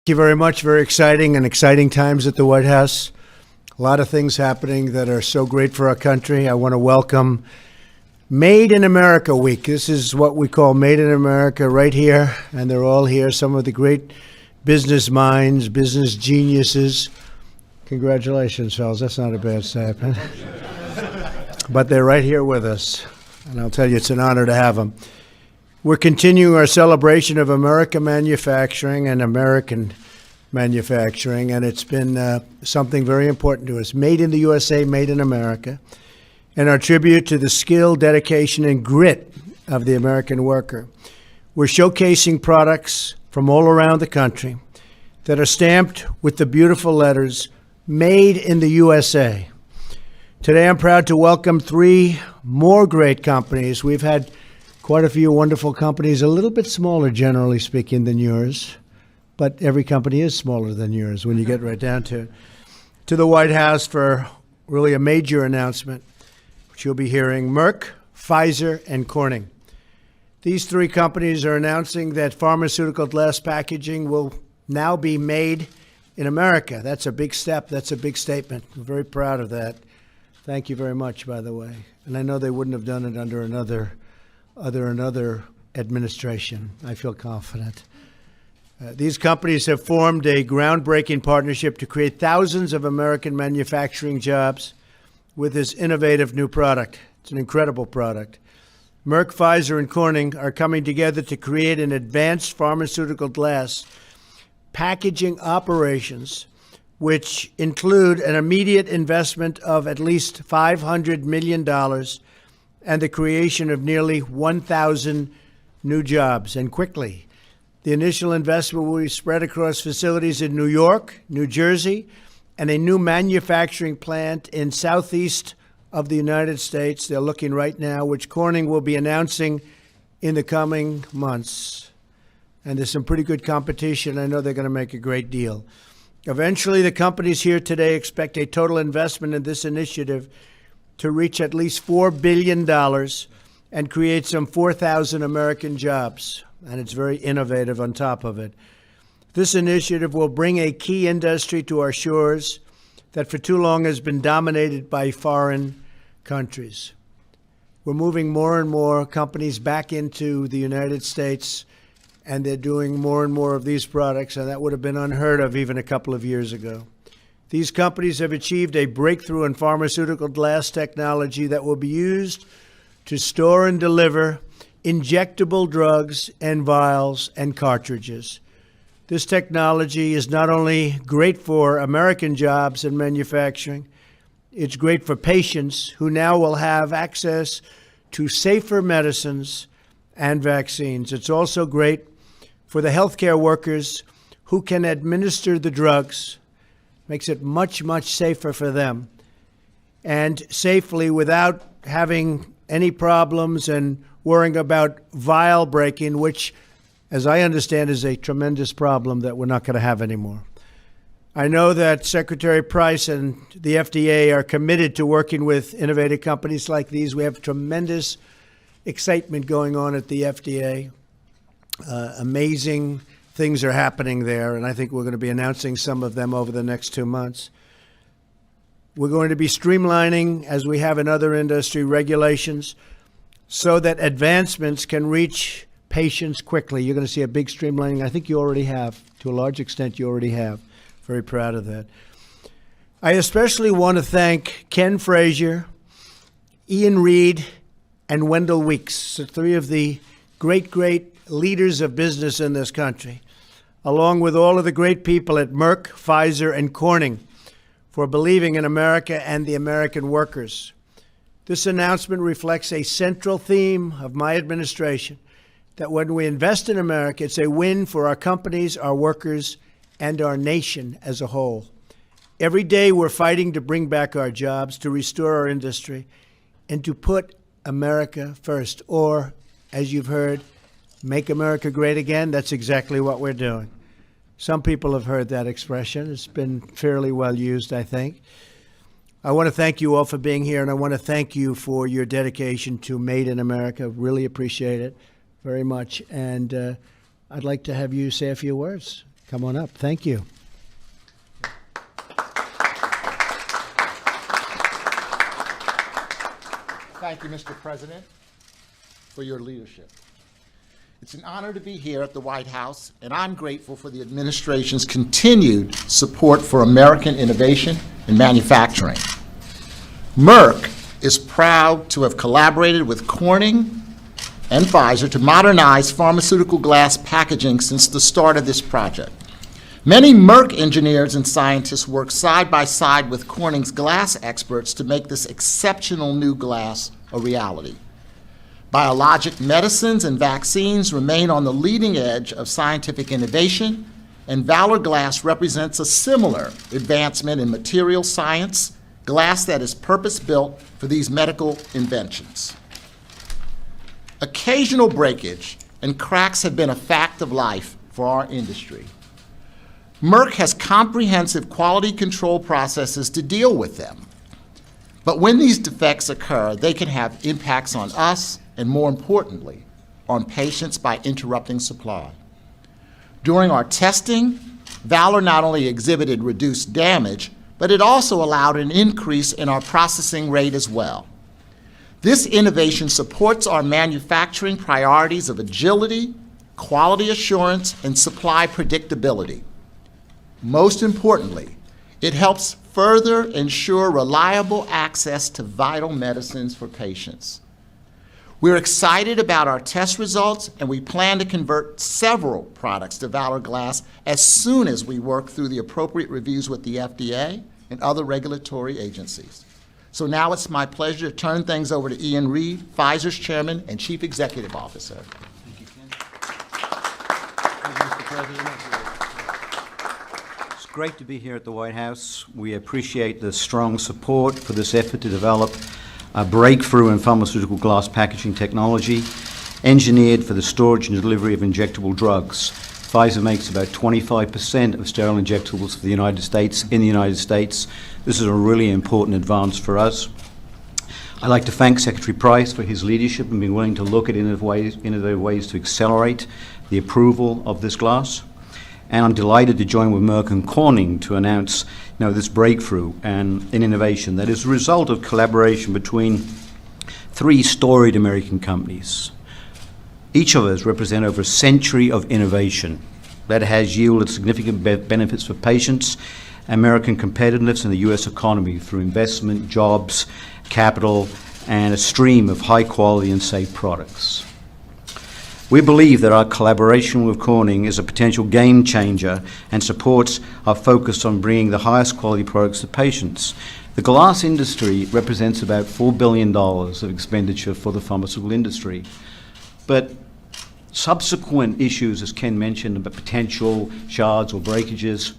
Thank you very much. Very exciting and exciting times at the White House. A lot of things happening that are so great for our country. I want to welcome Made in America Week. This is what we call Made in America right here, and they're all here. Some of the great business minds, business geniuses. Congratulations, fellas. That's not a bad statement. But they're right here with us, and I'll tell you, it's an honor to have them. We're continuing our celebration of American manufacturing and American manufacturing, and it's been something very important to us. Made in the USA, made in America, and our tribute to the skill, dedication, and grit of the American worker. We're showcasing products from all around the country that are stamped with the beautiful letters, Made in the USA. Today, I'm proud to welcome three more great companies. We've had quite a few wonderful companies, a little bit smaller, generally speaking, than yours. But every company is smaller than yours when you get right down to it. To the White House for really a major announcement, which you'll be hearing, Merck, Pfizer, and Corning. These three companies are announcing that pharmaceutical glass packaging will now be made in America. That's a big step. That's a big statement. I'm very proud of that. Thank you very much, by the way. And I know they wouldn't have done it under another administration. I feel confident. These companies have formed a groundbreaking partnership to create thousands of American manufacturing jobs with this innovative new product. It's an incredible product. Merck, Pfizer, and Corning are coming together to create an advanced pharmaceutical glass packaging operations, which include an immediate investment of at least $500 million and the creation of nearly 1,000 new jobs, and quickly. The initial investment will be spread across facilities in New York, New Jersey, and a new manufacturing plant in southeast of the United States. They're looking right now, which Corning will be announcing in the coming months. And there's some pretty good competition. I know they're going to make a great deal. Eventually, the companies here today expect a total investment in this initiative to reach at least $4 billion and create some 4,000 American jobs. And it's very innovative on top of it. This initiative will bring a key industry to our shores that for too long has been dominated by foreign countries. We're moving more and more companies back into the United States, and they're doing more and more of these products, and that would have been unheard of even a couple of years ago. These companies have achieved a breakthrough in pharmaceutical glass technology that will be used to store and deliver injectable drugs and vials and cartridges. This technology is not only great for American jobs and manufacturing, it's great for patients who now will have access to safer medicines and vaccines. It's also great for the healthcare workers who can administer the drugs. Makes it much, much safer for them, and safely without having any problems and worrying about vial breaking, which, as I understand, is a tremendous problem that we're not going to have anymore. I know that Secretary Price and the FDA are committed to working with innovative companies like these. We have tremendous excitement going on at the FDA. Amazing things are happening there, and I think we're going to be announcing some of them over the next 2 months. We're going to be streamlining, as we have in other industry, regulations so that advancements can reach patients quickly. You're going to see a big streamlining. I think you already have. To a large extent, you already have. Very proud of that. I especially want to thank Ken Frazier, Ian Reed, and Wendell Weeks, the three of the great leaders of business in this country, along with all of the great people at Merck, Pfizer, and Corning, for believing in America and the American workers. This announcement reflects a central theme of my administration, that when we invest in America, it's a win for our companies, our workers, and our nation as a whole. Every day we're fighting to bring back our jobs, to restore our industry, and to put America first. Or, as you've heard, make America great again. That's exactly what we're doing. Some people have heard that expression. It's been fairly well used, I think. I want to thank you all for being here, and I want to thank you for your dedication to Made in America. Really appreciate it very much. And I'd like to have you say a few words. Come on up. Thank you. Thank you, Mr. President, for your leadership. It's an honor to be here at the White House, and I'm grateful for the administration's continued support for American innovation and manufacturing. Merck is proud to have collaborated with Corning and Pfizer to modernize pharmaceutical glass packaging since the start of this project. Many Merck engineers and scientists work side by side with Corning's glass experts to make this exceptional new glass a reality. Biologic medicines and vaccines remain on the leading edge of scientific innovation, and Valor Glass represents a similar advancement in material science, glass that is purpose-built for these medical inventions. Occasional breakage and cracks have been a fact of life for our industry. Merck has comprehensive quality control processes to deal with them. But when these defects occur, they can have impacts on us and, more importantly, on patients by interrupting supply. During our testing, Valor not only exhibited reduced damage, but it also allowed an increase in our processing rate as well. This innovation supports our manufacturing priorities of agility, quality assurance, and supply predictability. Most importantly, it helps further ensure reliable access to vital medicines for patients. We're excited about our test results, and we plan to convert several products to Valor Glass as soon as we work through the appropriate reviews with the FDA and other regulatory agencies. So now it's my pleasure to turn things over to Ian Read, Pfizer's Chairman and Chief Executive Officer. Thank you, Ken. Thank you, Mr. President. It's great to be here at the White House. We appreciate the strong support for this effort to develop a breakthrough in pharmaceutical glass packaging technology engineered for the storage and delivery of injectable drugs. Pfizer makes about 25% of sterile injectables for the United States in the United States. This is a really important advance for us. I'd like to thank Secretary Price for his leadership and being willing to look at innovative ways to accelerate the approval of this glass. And I'm delighted to join with Merck and Corning to announce this breakthrough and innovation that is a result of collaboration between three storied American companies. Each of us represent over a century of innovation that has yielded significant benefits for patients, American competitiveness, and the U.S. economy through investment, jobs, capital, and a stream of high-quality and safe products. We believe that our collaboration with Corning is a potential game changer and supports our focus on bringing the highest quality products to patients. The glass industry represents about $4 billion of expenditure for the pharmaceutical industry. But subsequent issues, as Ken mentioned, about potential shards or breakages,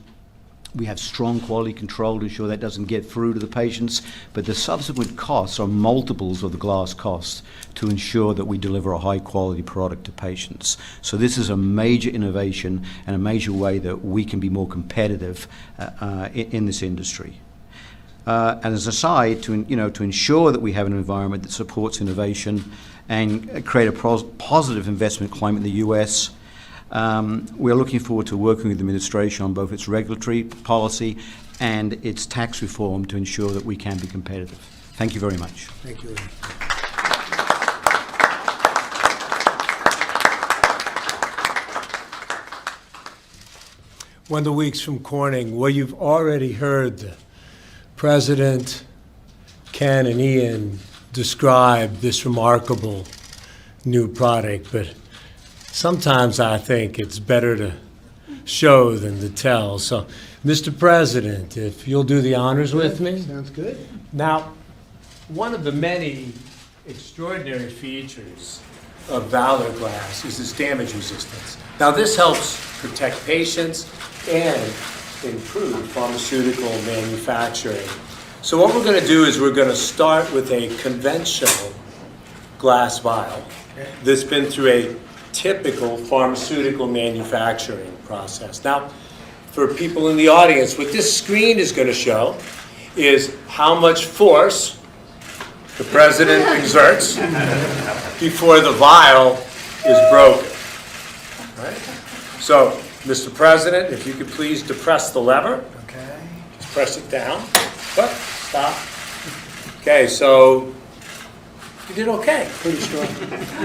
we have strong quality control to ensure that doesn't get through to the patients, but the subsequent costs are multiples of the glass costs to ensure that we deliver a high quality product to patients. So this is a major innovation and a major way that we can be more competitive in this industry. And as an aside, to ensure that we have an environment that supports innovation and create a positive investment climate in the U.S., we are looking forward to working with the administration on both its regulatory policy and its tax reform to ensure that we can be competitive. Thank you very much. Thank you. Wendell Weeks from Corning. Well, you've already heard the President, Ken, and Ian describe this remarkable new product, but sometimes I think it's better to show than to tell. So, Mr. President, if you'll do the honors with me. Sounds good. Now, one of the many extraordinary features of Valor Glass is its damage resistance. Now, this helps protect patients and improve pharmaceutical manufacturing. So what we're going to do is we're going to start with a conventional glass vial that's been through a typical pharmaceutical manufacturing process. Now, for people in the audience, what this screen is going to show is how much force the president exerts before the vial is broken. Right? So Mr. President, if you could please depress the lever. Okay. Just press it down. Whoop, stop. Okay, so you did okay. Pretty strong.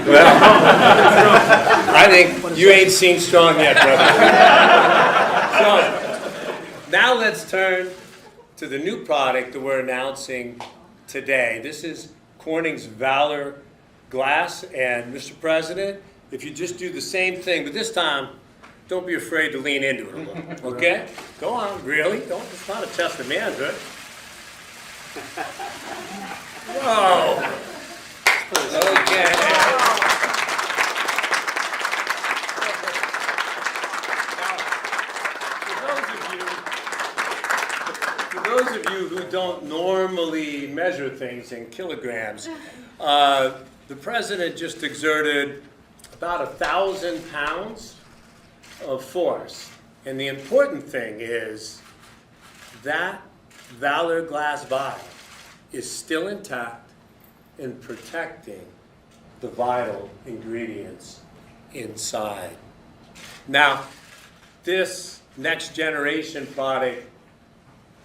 Well, I think you ain't seen strong yet, brother. So now let's turn to the new product that we're announcing today. This is Corning's Valor Glass, and Mr. President, if you just do the same thing, but this time, don't be afraid to lean into it a little, okay? Go on, really? Don't, it's not a test of manhood. Whoa. Okay. For those of you who don't normally measure things in kilograms, the President just exerted about 1,000 pounds of force. And the important thing is that Valor Glass vial is still intact and protecting the vital ingredients inside. Now, this next generation product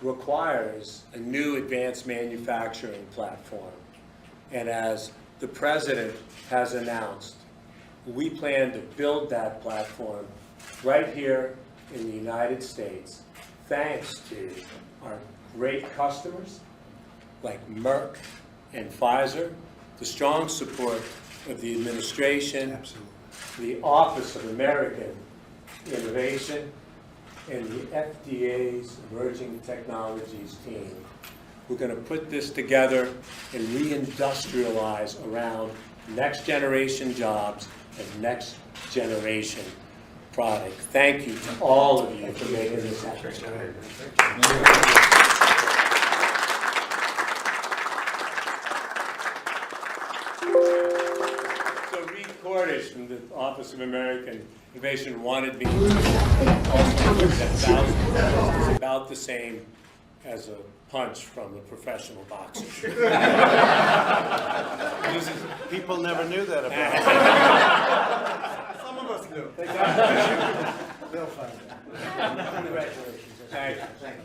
requires a new advanced manufacturing platform. And as the President has announced, we plan to build that platform right here in the United States, thanks to our great customers like Merck and Pfizer, the strong support of the administration, the Office of American Innovation, and the FDA's Emerging Technologies team. We're going to put this together and reindustrialize around next generation jobs and next generation product. Thank you to all of you for making this happen. So Reed Cordish from the Office of American Innovation wanted me to also put that 1,000 is about the same as a punch from a professional boxer. People never knew that about. Some of us knew. They'll find out. Congratulations. Thank you. Thank you.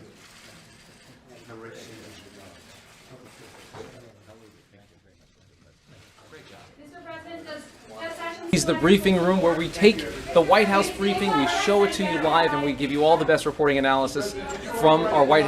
Mr. President, does session... Is the briefing room where we take the White House briefing, we show it to you live, and we give you all the best reporting analysis from our White House